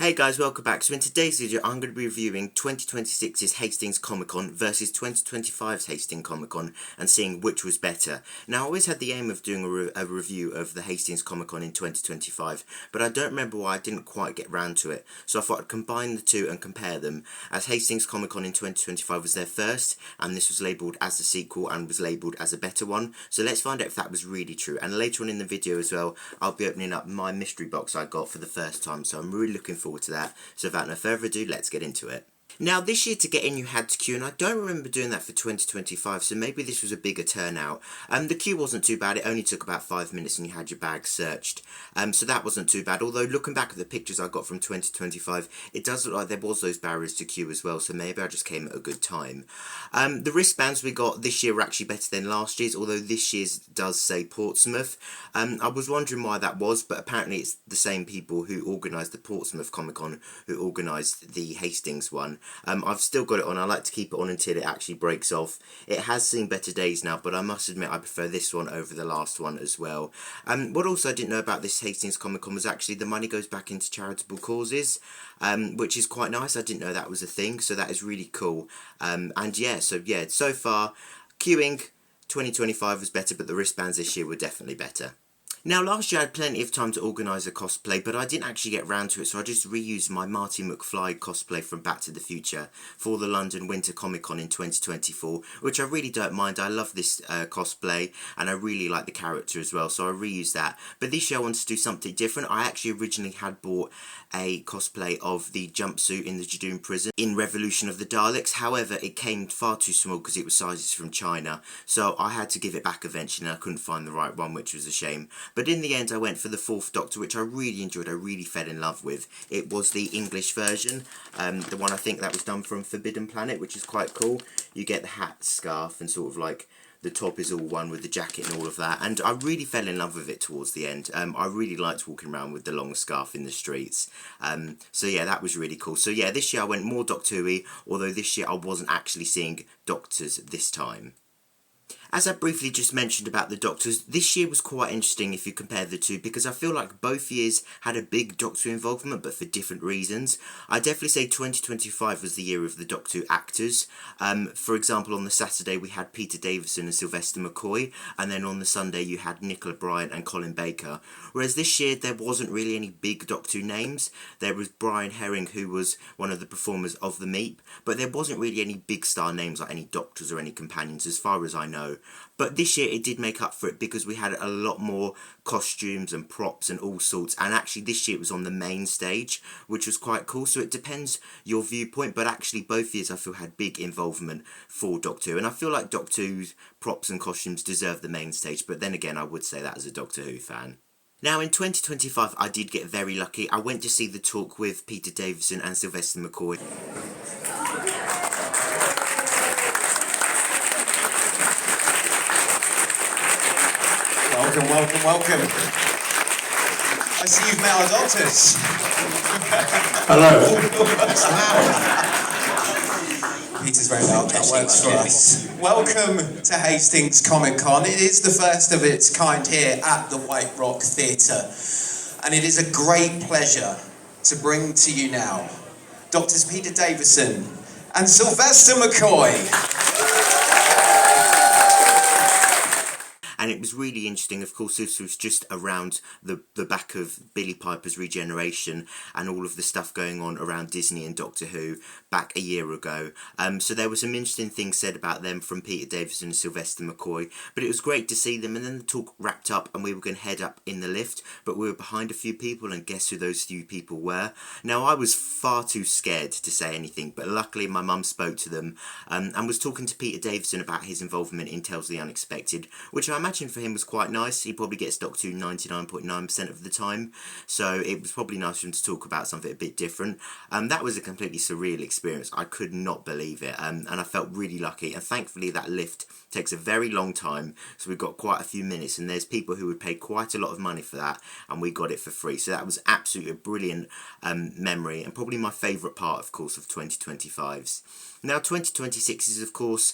Hey guys, welcome back. So in today's video I'm going to be reviewing 2026's Hastings Comic Con versus 2025's Hastings Comic Con and seeing which was better. Now I always had the aim of doing a review of the Hastings Comic Con in 2025, but I don't remember why I didn't quite get round to it, so I thought I'd combine the two and compare them, as Hastings Comic Con in 2025 was their first, and this was labelled as the sequel and was labelled as a better one. So let's find out if that was really true, and later on in the video as well I'll be opening up my mystery box I got for the first time, so I'm really looking forward to that. So without no further ado, let's get into it. Now this year to get in you had to queue, and I don't remember doing that for 2025, so maybe this was a bigger turnout. The queue wasn't too bad, it only took about 5 minutes and you had your bag searched, so that wasn't too bad, although looking back at the pictures I got from 2025, it does look like there was those barriers to queue as well, so maybe I just came at a good time. The wristbands we got this year were actually better than last year's, although this year's does say Portsmouth. I was wondering why that was, but apparently it's the same people who organised the Portsmouth Comic Con who organised the Hastings one. I've still got it on. I like to keep it on until it actually breaks off. It has seen better days now, but I must admit I prefer this one over the last one as well. What also I didn't know about this Hastings Comic Con was actually the money goes back into charitable causes, which is quite nice. I didn't know that was a thing, so that is really cool. And yeah, so far, queuing 2025 was better, but the wristbands this year were definitely better. Now last year I had plenty of time to organise a cosplay, but I didn't actually get round to it, so I just reused my Marty McFly cosplay from Back to the Future for the London Winter Comic Con in 2024, which I really don't mind. I love this cosplay and I really like the character as well, so I reused that. But this year I wanted to do something different. I actually originally had bought a cosplay of the jumpsuit in the Jadoon prison in Revolution of the Daleks, however it came far too small because it was sizes from China, so I had to give it back eventually and I couldn't find the right one, which was a shame. But in the end I went for the Fourth Doctor, which I really enjoyed, I really fell in love with. It was the English version, the one I think that was done from Forbidden Planet, which is quite cool. You get the hat, scarf, and sort of like the top is all one with the jacket and all of that, and I really fell in love with it towards the end. I really liked walking around with the long scarf in the streets, so yeah, that was really cool. So yeah, this year I went more Doctor Who-y, although this year I wasn't actually seeing Doctors this time. As I briefly just mentioned about the Doctors, this year was quite interesting if you compare the two, because I feel like both years had a big Doctor involvement, but for different reasons. I definitely say 2025 was the year of the Doctor actors. For example, on the Saturday we had Peter Davison and Sylvester Mccoy, and then on the Sunday you had Nicola Bryant and Colin Baker. Whereas this year there wasn't really any big Doctor names. There was Brian Herring, who was one of the performers of the Meep, but there wasn't really any big star names like any Doctors or any companions as far as I know. But this year it did make up for it because we had a lot more costumes and props and all sorts, and actually this year it was on the main stage, which was quite cool. So it depends your viewpoint, but actually both years I feel had big involvement for Doctor Who, and I feel like Doctor Who's props and costumes deserve the main stage, but then again I would say that as a Doctor Who fan. Now in 2025 I did get very lucky. I went to see the talk with Peter Davison and Sylvester McCoy. Welcome. I see you've met our doctors. Hello. Peter's very loud, that works for us. Welcome to Hastings Comic Con. It is the first of its kind here at the White Rock Theatre, and it is a great pleasure to bring to you now Doctors Peter Davison and Sylvester Mccoy. And it was really interesting. Of course, this was just around the back of Billie Piper's regeneration and all of the stuff going on around Disney and Doctor Who back a year ago. So there were some interesting things said about them from Peter Davison and Sylvester McCoy, but it was great to see them. And then the talk wrapped up and we were going to head up in the lift, but we were behind a few people, and guess who those few people were? Now I was far too scared to say anything, but luckily my mum spoke to them and was talking to Peter Davison about his involvement in Tales of the Unexpected, which I imagine for him was quite nice. He probably gets Doctor Who 99.9% of the time, so it was probably nice for him to talk about something a bit different. That was a completely surreal experience. I could not believe it, and I felt really lucky, and thankfully that lift takes a very long time, so we've got quite a few minutes, and there's people who would pay quite a lot of money for that, and we got it for free. So that was absolutely a brilliant memory, and probably my favourite part, of course, of 2025's. Now 2026 is, of course,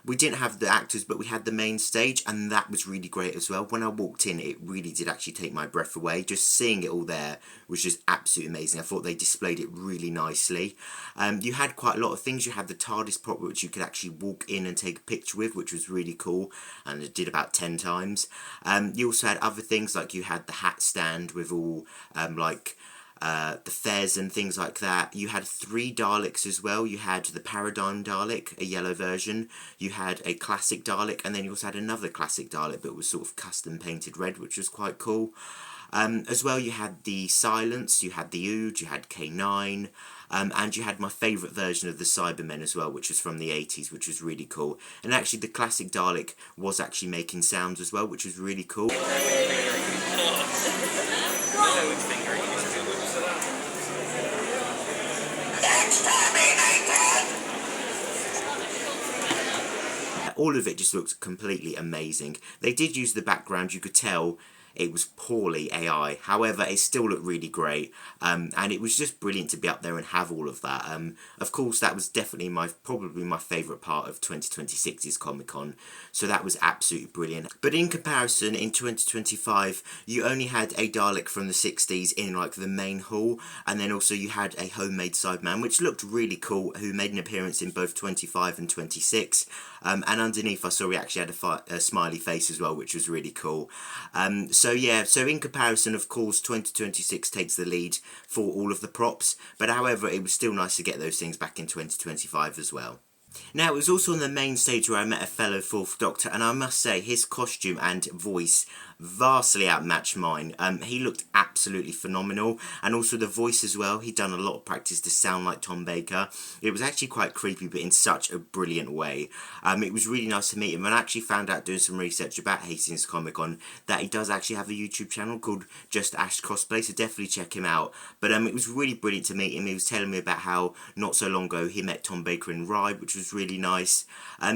We didn't have the actors, but we had the main stage, and that was really great as well. When I walked in, it really did actually take my breath away. Just seeing it all there was just absolutely amazing. I thought they displayed it really nicely. You had quite a lot of things. You had the TARDIS prop, which you could actually walk in and take a picture with, which was really cool, and it did about 10 times. You also had other things, like you had the hat stand with all, the fez and things like that. You had 3 Daleks as well. You had the Paradigm Dalek, a yellow version. You had a classic Dalek, and then you also had another classic Dalek, but it was sort of custom painted red, which was quite cool. As well, you had the Silence, you had the Ood, you had K9, and you had my favourite version of the Cybermen as well, which was from the 80s, which was really cool. And actually, the classic Dalek was actually making sounds as well, which was really cool. All of it just looked completely amazing. They did use the background, you could tell it was poorly AI. However, it still looked really great, and it was just brilliant to be up there and have all of that. Of course, that was definitely probably my favourite part of 2026's Comic-Con, so that was absolutely brilliant. But in comparison, in 2025, you only had a Dalek from the 60s in like the main hall, and then also you had a homemade Cyberman, which looked really cool, who made an appearance in both 25 and 26. And underneath I saw he actually had a smiley face as well, which was really cool. So in comparison, of course, 2026 takes the lead for all of the props, but however, it was still nice to get those things back in 2025 as well. Now, it was also on the main stage where I met a fellow Fourth Doctor, and I must say his costume and voice vastly outmatched mine. He looked absolutely phenomenal, and also the voice as well. He'd done a lot of practice to sound like Tom Baker. It was actually quite creepy, but in such a brilliant way. It was really nice to meet him, and I actually found out doing some research about Hastings Comic-Con that he does actually have a YouTube channel called Just Ash Cosplay, so definitely check him out. But it was really brilliant to meet him. He was telling me about how not so long ago he met Tom Baker in Ride, which was really nice.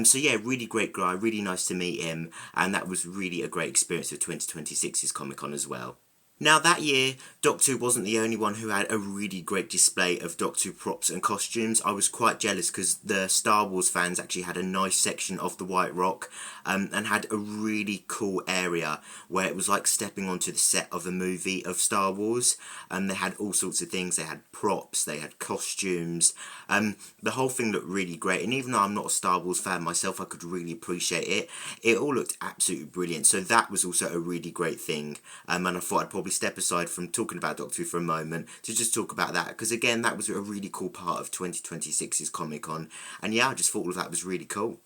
So yeah, really great guy, really nice to meet him, and that was really a great experience of 2026's Comic-Con as well. Now, that year, Doctor Who wasn't the only one who had a really great display of Doctor Who props and costumes. I was quite jealous because the Star Wars fans actually had a nice section of the White Rock, and had a really cool area where it was like stepping onto the set of a movie of Star Wars. They had all sorts of things. They had props, they had costumes. The whole thing looked really great, and even though I'm not a Star Wars fan myself, I could really appreciate it. It all looked absolutely brilliant, so that was also a really great thing. And I thought I'd probably step aside from talking about Doctor Who for a moment to just talk about that, because again, that was a really cool part of 2026's Comic-Con, and yeah, I just thought all of that was really cool.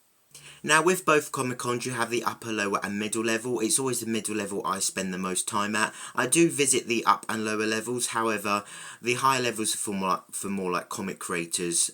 Now, with both Comic-Cons, you have the upper, lower and middle level. It's always the middle level I spend the most time at. I do visit the up and lower levels, however, the higher levels are for more like comic creators,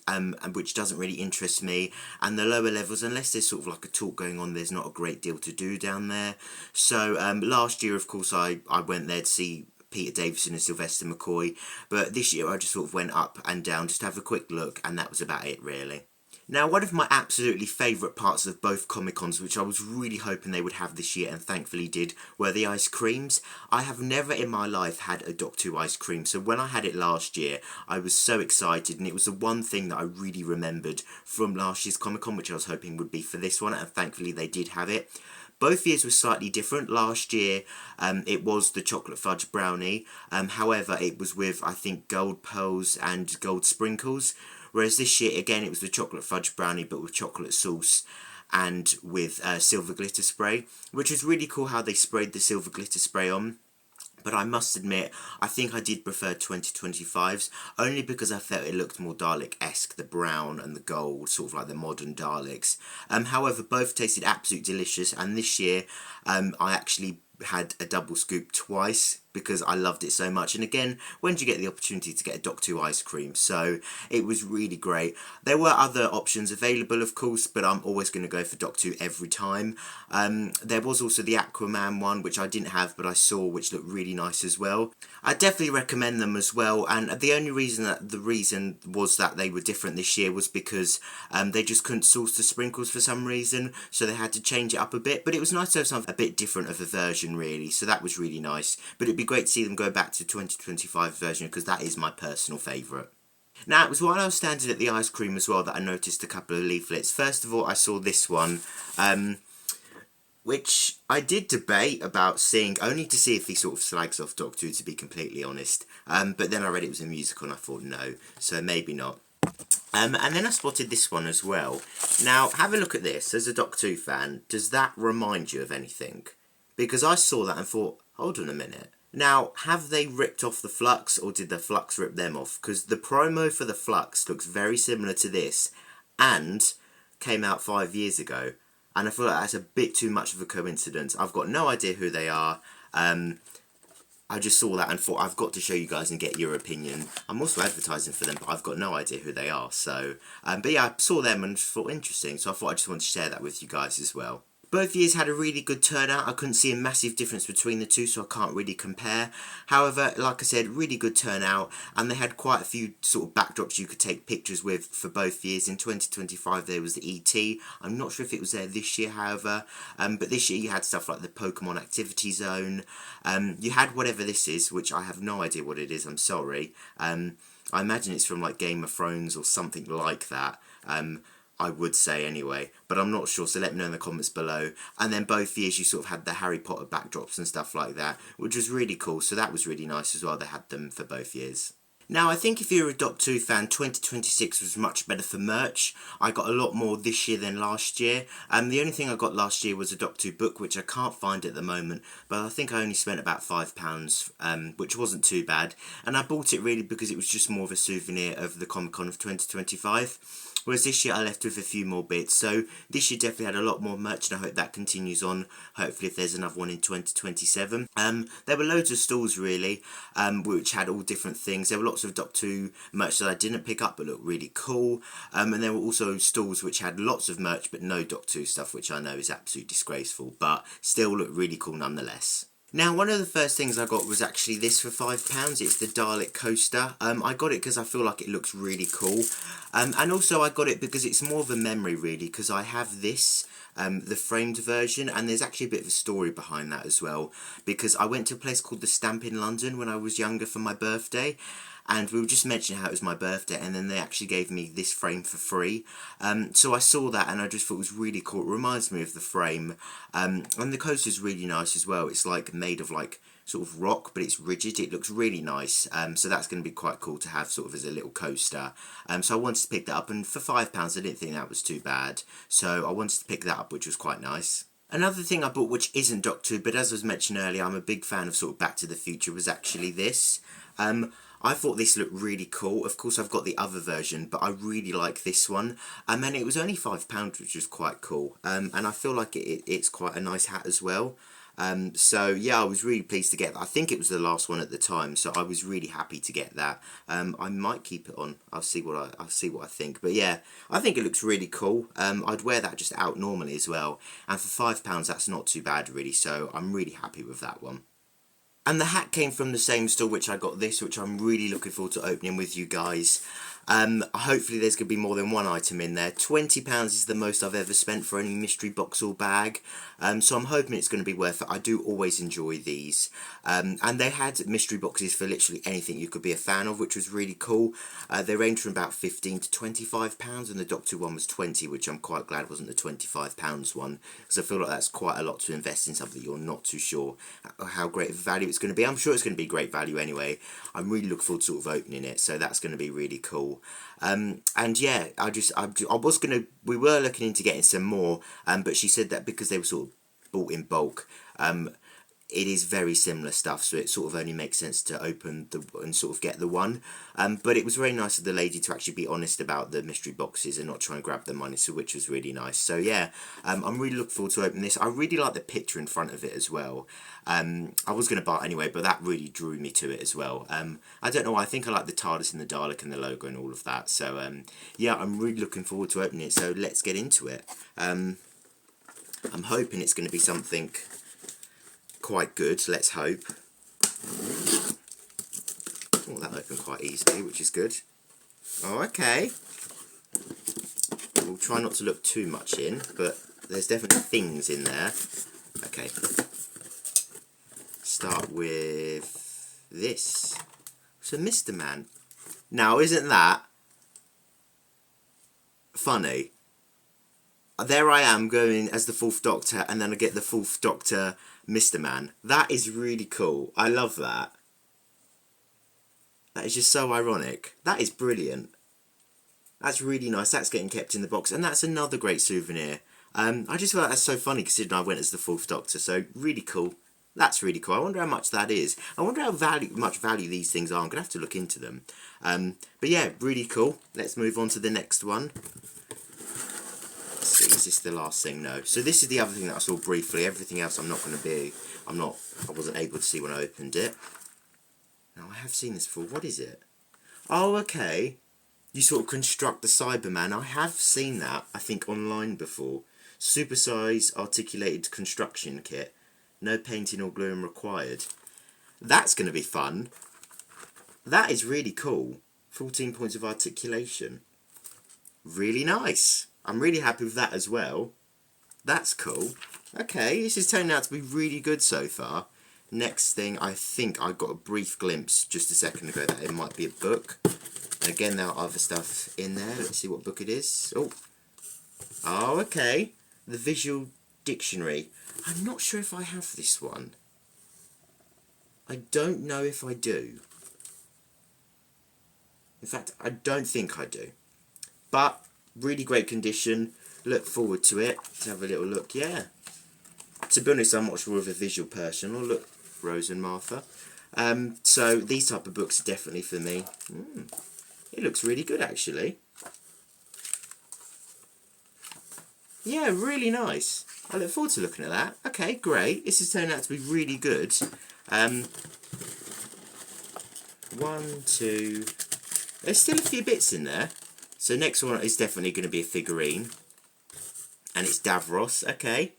which doesn't really interest me, and the lower levels, unless there's sort of like a talk going on, there's not a great deal to do down there. So last year, of course, I went there to see Peter Davison and Sylvester McCoy, but this year I just sort of went up and down just to have a quick look, and that was about it really. Now, one of my absolutely favourite parts of both Comic-Cons, which I was really hoping they would have this year and thankfully did, were the ice creams. I have never in my life had a Doctor Who ice cream, so when I had it last year, I was so excited, and it was the one thing that I really remembered from last year's Comic-Con, which I was hoping would be for this one, and thankfully they did have it. Both years were slightly different. Last year, it was the chocolate fudge brownie. However, it was with, I think, gold pearls and gold sprinkles. Whereas this year, again, it was the chocolate fudge brownie, but with chocolate sauce and with silver glitter spray, which was really cool how they sprayed the silver glitter spray on. But I must admit, I think I did prefer 2025's, only because I felt it looked more Dalek-esque, the brown and the gold, sort of like the modern Daleks. However, both tasted absolutely delicious, and this year I actually had a double scoop twice because I loved it so much. And again, when do you get the opportunity to get a Doctor Who ice cream? So it was really great. There were other options available, of course, but I'm always going to go for Doctor Who every time. There was also the Aquaman one, which I didn't have, but I saw, which looked really nice as well. I definitely recommend them as well, and the only reason was that they were different this year was because they just couldn't source the sprinkles for some reason, so they had to change it up a bit. But it was nice to have something a bit different of a version, really, so that was really nice. But it'd be great to see them go back to 2025 version, because that is my personal favourite. Now, it was while I was standing at the ice cream as well that I noticed a couple of leaflets. First of all, I saw this one, which I did debate about seeing, only to see if he sort of slags off Doctor Who, to be completely honest. But then I read it was a musical and I thought no, so maybe not. And then I spotted this one as well. Now, have a look at this. As a Doctor Who fan, does that remind you of anything? Because I saw that and thought, hold on a minute. Now, have they ripped off the Flux, or did the Flux rip them off? Because the promo for the Flux looks very similar to this, and came out 5 years ago. And I feel like that's a bit too much of a coincidence. I've got no idea who they are. I just saw that and thought, I've got to show you guys and get your opinion. I'm also advertising for them, but I've got no idea who they are. So, but yeah, I saw them and thought interesting. So I thought I just wanted to share that with you guys as well. Both years had a really good turnout. I couldn't see a massive difference between the two, so I can't really compare. However, like I said, really good turnout, and they had quite a few sort of backdrops you could take pictures with for both years. In 2025, there was the ET. I'm not sure if it was there this year, however, but this year you had stuff like the Pokemon Activity Zone. You had whatever this is, which I have no idea what it is, I'm sorry. I imagine it's from like Game of Thrones or something like that. I would say anyway, but I'm not sure, so let me know in the comments below. And then both years you sort of had the Harry Potter backdrops and stuff like that, which was really cool, so that was really nice as well. They had them for both years. Now, I think if you're a Doctor Who fan, 2026 was much better for merch. I got a lot more this year than last year. The only thing I got last year was a Doctor Who book, which I can't find at the moment, but I think I only spent about £5, which wasn't too bad. And I bought it really because it was just more of a souvenir of the Comic Con of 2025. Whereas this year I left with a few more bits, so this year definitely had a lot more merch, and I hope that continues on. Hopefully if there's another one in 2027. There were loads of stalls really, which had all different things. There were lots of Doctor Who merch that I didn't pick up but looked really cool, and there were also stalls which had lots of merch but no Doctor Who stuff, which I know is absolutely disgraceful, but still looked really cool nonetheless. Now, one of the first things I got was actually this for £5. It's the Dalek coaster. I got it because I feel like it looks really cool. And also I got it because it's more of a memory really, because I have this, the framed version, and there's actually a bit of a story behind that as well. Because I went to a place called The Stamp in London when I was younger for my birthday. And we were just mentioning how it was my birthday, and then they actually gave me this frame for free. So I saw that and I just thought it was really cool. It reminds me of the frame. And the coaster's really nice as well. It's like made of like sort of rock, but it's rigid. It looks really nice. So that's going to be quite cool to have sort of as a little coaster. So I wanted to pick that up, and for £5 I didn't think that was too bad. So I wanted to pick that up, which was quite nice. Another thing I bought, which isn't Doctor Who, but as I was mentioned earlier, I'm a big fan of sort of Back to the Future, was actually this. I thought this looked really cool. Of course, I've got the other version, but I really like this one. And it was only £5, which was quite cool. And I feel like it's quite a nice hat as well. So yeah, I was really pleased to get that. I think it was the last one at the time, so I was really happy to get that. I might keep it on. I'll see what I think. But yeah, I think it looks really cool. I'd wear that just out normally as well. And for £5, that's not too bad really. So I'm really happy with that one. And the hat came from the same store which I got this, which I'm really looking forward to opening with you guys. Hopefully there's going to be more than one item in there. £20 is the most I've ever spent for any mystery box or bag. So I'm hoping it's going to be worth it. I do always enjoy these. And they had mystery boxes for literally anything you could be a fan of, which was really cool. They range from about £15 to £25, and the Doctor one was £20, which I'm quite glad wasn't the £25 one, because I feel like that's quite a lot to invest in something you're not too sure how great of value it's going to be. I'm sure it's going to be great value anyway. I'm really looking forward to sort of opening it, so that's going to be really cool. And yeah, we were looking into getting some more, but she said that because they were sort of bought in bulk, it is very similar stuff, so it sort of only makes sense to open and sort of get the one. But it was very nice of the lady to actually be honest about the mystery boxes and not try and grab the money, so which was really nice. So yeah, I'm really looking forward to opening this. I really like the picture in front of it as well. I was going to buy it anyway, but that really drew me to it as well. I don't know why, I think I like the TARDIS and the Dalek and the logo and all of that. So yeah, I'm really looking forward to opening it, so let's get into it. I'm hoping it's going to be something quite good, let's hope. Oh, that opened quite easily, which is good. Oh, okay. We'll try not to look too much in, but there's definitely things in there. Okay. Start with this. So, Mr. Man. Now, isn't that funny? There I am going as the Fourth Doctor, and then I get the Fourth Doctor Mr. Man. That is really cool. I love that. That is just so ironic. That is brilliant. That's really nice. That's getting kept in the box, and that's another great souvenir. I just feel like that's so funny considering I went as the Fourth Doctor, so really cool. That's really cool. I wonder how much that is. I wonder how much value these things are. I'm going to have to look into them. But yeah, really cool. Let's move on to the next one. Let's see, is this the last thing? No. So this is the other thing that I saw briefly. Everything else I wasn't able to see when I opened it. Now, I have seen this before. What is it? Oh, okay. You sort of construct the Cyberman. I have seen that, I think, online before. Supersize articulated construction kit. No painting or gluing required. That's going to be fun. That is really cool. 14 points of articulation. Really nice. I'm really happy with that as well. That's cool. Okay, this is turning out to be really good so far. Next thing, I think I got a brief glimpse just a second ago that it might be a book. And again, there are other stuff in there. Let's see what book it is. Oh, okay. The Visual Dictionary. I'm not sure if I have this one. I don't know if I do. In fact, I don't think I do. But, really great condition. Look forward to it. Let's have a little look. Yeah. To be honest, I'm much more of a visual person. Oh, look, Rose and Martha. So, these type of books are definitely for me. It looks really good, actually. Yeah, really nice. I look forward to looking at that. Okay, great. This is turning out to be really good. 1, 2... There's still a few bits in there. So next one is definitely going to be a figurine. And it's Davros. Okay.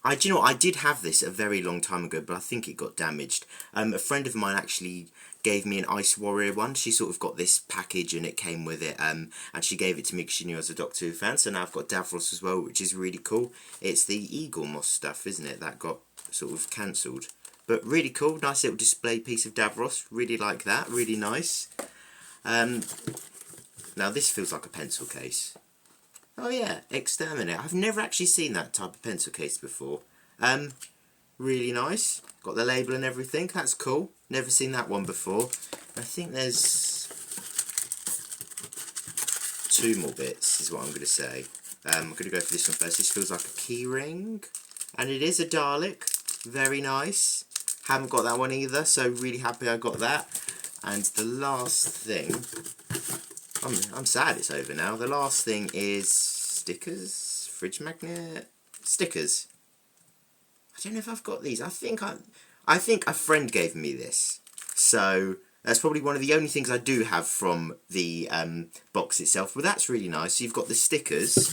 Do you know what? I did have this a very long time ago, but I think it got damaged. A friend of mine actually gave me an Ice Warrior one. She sort of got this package and it came with it, and she gave it to me because she knew I was a Doctor Who fan. So now I've got Davros as well, which is really cool. It's the Eagle Moss stuff, isn't it? That got sort of cancelled. But really cool, nice little display piece of Davros. Really like that, really nice. Now this feels like a pencil case. Oh yeah, Exterminate. I've never actually seen that type of pencil case before. Really nice. Got the label and everything. That's cool. Never seen that one before. I think there's 2 more bits, is what I'm going to say. I'm going to go for this one first. This feels like a key ring. And it is a Dalek. Very nice. Haven't got that one either, so really happy I got that. And the last thing... I'm sad it's over now. The last thing is stickers, fridge magnet, stickers. I don't know if I've got these. I think a friend gave me this. So that's probably one of the only things I do have from the box itself. But that's really nice. You've got the stickers,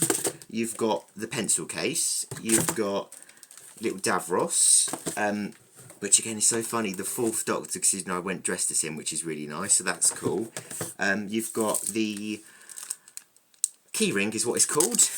you've got the pencil case, you've got little Davros, which again is so funny. The Fourth Doctor, because I went dressed as him, which is really nice, so that's cool. You've got the keyring, is what it's called.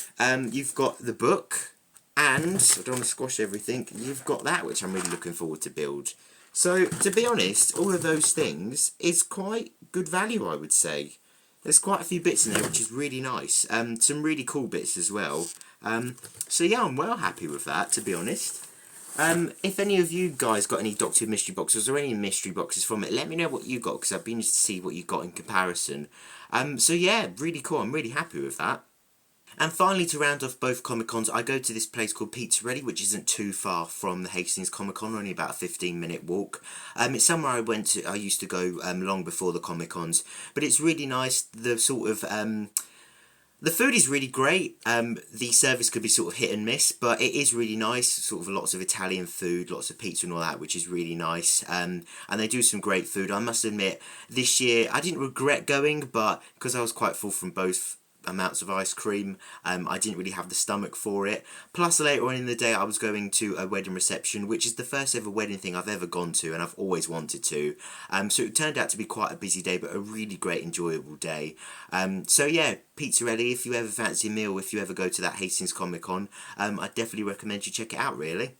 You've got the book, and I don't want to squash everything. You've got that, which I'm really looking forward to build. So, to be honest, all of those things is quite good value, I would say. There's quite a few bits in there, which is really nice. Some really cool bits as well. So yeah, I'm well happy with that, to be honest. If any of you guys got any Doctor Who mystery boxes or any mystery boxes from it, let me know what you got, because I'd be interested to see what you got in comparison. So yeah, really cool. I'm really happy with that. And finally, to round off both Comic-Cons, I go to this place called Pizzarelli, which isn't too far from the Hastings Comic-Con, only about a 15-minute walk. It's somewhere I used to go long before the Comic-Cons, but it's really nice. The sort of the food is really great. The service could be sort of hit and miss, but it is really nice. Sort of lots of Italian food, lots of pizza and all that, which is really nice. And they do some great food. I must admit, this year I didn't regret going, but because I was quite full from both amounts of ice cream, I didn't really have the stomach for it. Plus, later on in the day, I was going to a wedding reception, which is the first ever wedding thing I've ever gone to, and I've always wanted to. So it turned out to be quite a busy day, but a really great, enjoyable day. So yeah, Pizzarelli, if you ever fancy a meal, if you ever go to that Hastings Comic Con, I definitely recommend you check it out, really.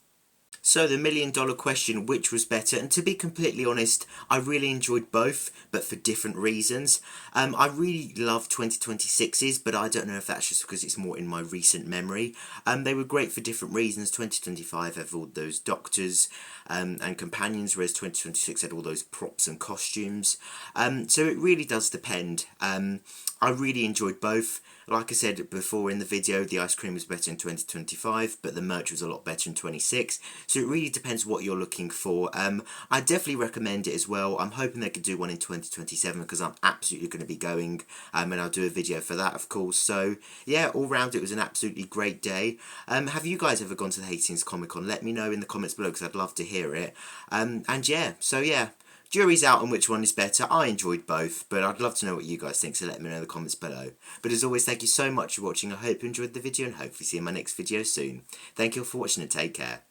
So the million-dollar question, which was better? And to be completely honest, I really enjoyed both, but for different reasons. I really love 2026's, but I don't know if that's just because it's more in my recent memory. They were great for different reasons. 2025 had all those doctors and companions, whereas 2026 had all those props and costumes. So it really does depend. I really enjoyed both. Like I said before in the video, the ice cream was better in 2025, but the merch was a lot better in 26. So it really depends what you're looking for. I definitely recommend it as well. I'm hoping they could do one in 2027 because I'm absolutely going to be going, and I'll do a video for that, of course. So yeah, all round it was an absolutely great day. Have you guys ever gone to the Hastings Comic Con? Let me know in the comments below because I'd love to hear it. And yeah, so yeah. Jury's out on which one is better. I enjoyed both, but I'd love to know what you guys think, so let me know in the comments below. But as always, thank you so much for watching. I hope you enjoyed the video and hopefully see you in my next video soon. Thank you all for watching and take care.